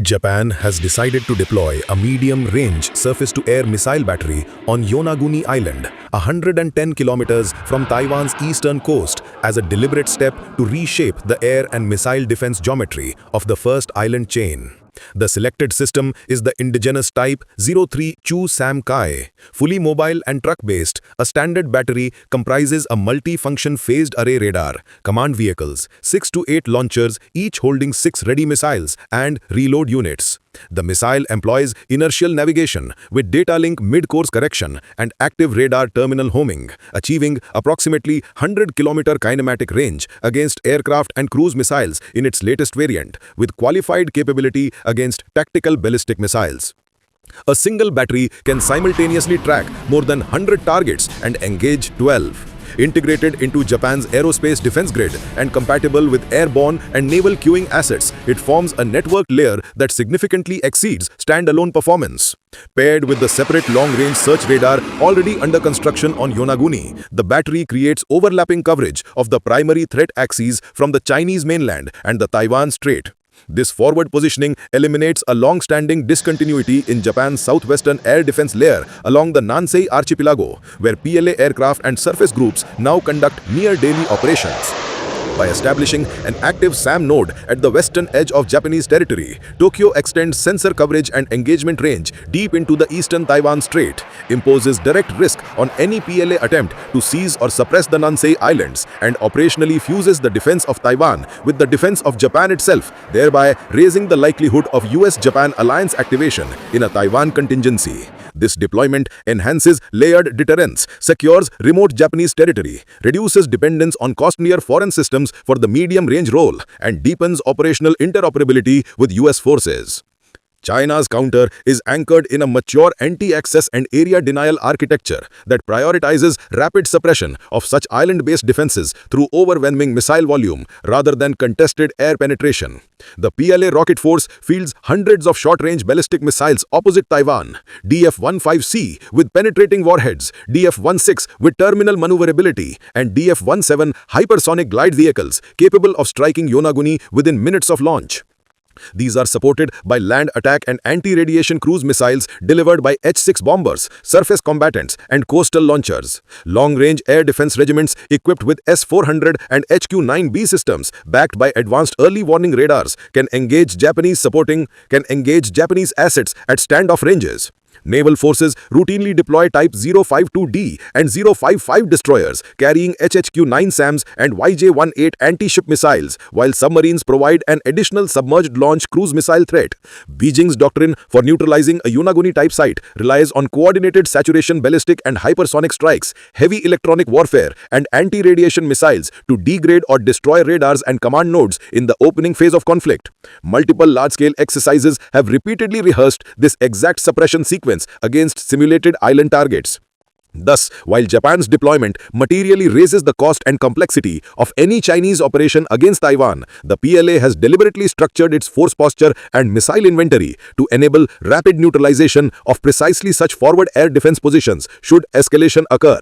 Japan has decided to deploy a medium-range surface-to-air missile battery on Yonaguni Island, 110 kilometers from Taiwan's eastern coast, as a deliberate step to reshape the air and missile defense geometry of the first island chain. The selected system is the indigenous Type 03 Chu-SAM Kai. Fully mobile and truck-based, a standard battery comprises a multi-function phased array radar, command vehicles, 6 to 8 launchers, each holding 6 ready missiles, and reload units. The missile employs inertial navigation with data link mid-course correction and active radar terminal homing, achieving approximately 100-kilometer kinematic range against aircraft and cruise missiles in its latest variant, with qualified capability against tactical ballistic missiles. A single battery can simultaneously track more than 100 targets and engage 12. Integrated into Japan's aerospace defense grid and compatible with airborne and naval queuing assets, it forms a networked layer that significantly exceeds standalone performance. Paired with the separate long-range search radar already under construction on Yonaguni, the battery creates overlapping coverage of the primary threat axes from the Chinese mainland and the Taiwan Strait. This forward positioning eliminates a long-standing discontinuity in Japan's southwestern air defense layer along the Nansei archipelago, where PLA aircraft and surface groups now conduct near-daily operations. By establishing an active SAM node at the western edge of Japanese territory, Tokyo extends sensor coverage and engagement range deep into the eastern Taiwan Strait, imposes direct risk on any PLA attempt to seize or suppress the Nansei Islands, and operationally fuses the defense of Taiwan with the defense of Japan itself, thereby raising the likelihood of US-Japan alliance activation in a Taiwan contingency. This deployment enhances layered deterrence, secures remote Japanese territory, reduces dependence on costlier foreign systems for the medium-range role, and deepens operational interoperability with US forces. China's counter is anchored in a mature anti-access and area denial architecture that prioritizes rapid suppression of such island-based defenses through overwhelming missile volume rather than contested air penetration. The PLA rocket force fields hundreds of short-range ballistic missiles opposite Taiwan, DF-15C with penetrating warheads, DF-16 with terminal maneuverability, and DF-17 hypersonic glide vehicles capable of striking Yonaguni within minutes of launch. These are supported by land attack and anti-radiation cruise missiles delivered by H-6 bombers, surface combatants, and coastal launchers. Long-range air defense regiments equipped with S-400 and HQ-9B systems, backed by advanced early warning radars, can engage Japanese assets at standoff ranges. Naval forces routinely deploy Type 052D and 055 destroyers carrying HHQ-9 SAMs and YJ-18 anti-ship missiles, while submarines provide an additional submerged launch cruise missile threat. Beijing's doctrine for neutralizing a Yonaguni-type site relies on coordinated saturation ballistic and hypersonic strikes, heavy electronic warfare, and anti-radiation missiles to degrade or destroy radars and command nodes in the opening phase of conflict. Multiple large-scale exercises have repeatedly rehearsed this exact suppression sequence against simulated island targets. Thus, while Japan's deployment materially raises the cost and complexity of any Chinese operation against Taiwan, the PLA has deliberately structured its force posture and missile inventory to enable rapid neutralization of precisely such forward air defense positions should escalation occur.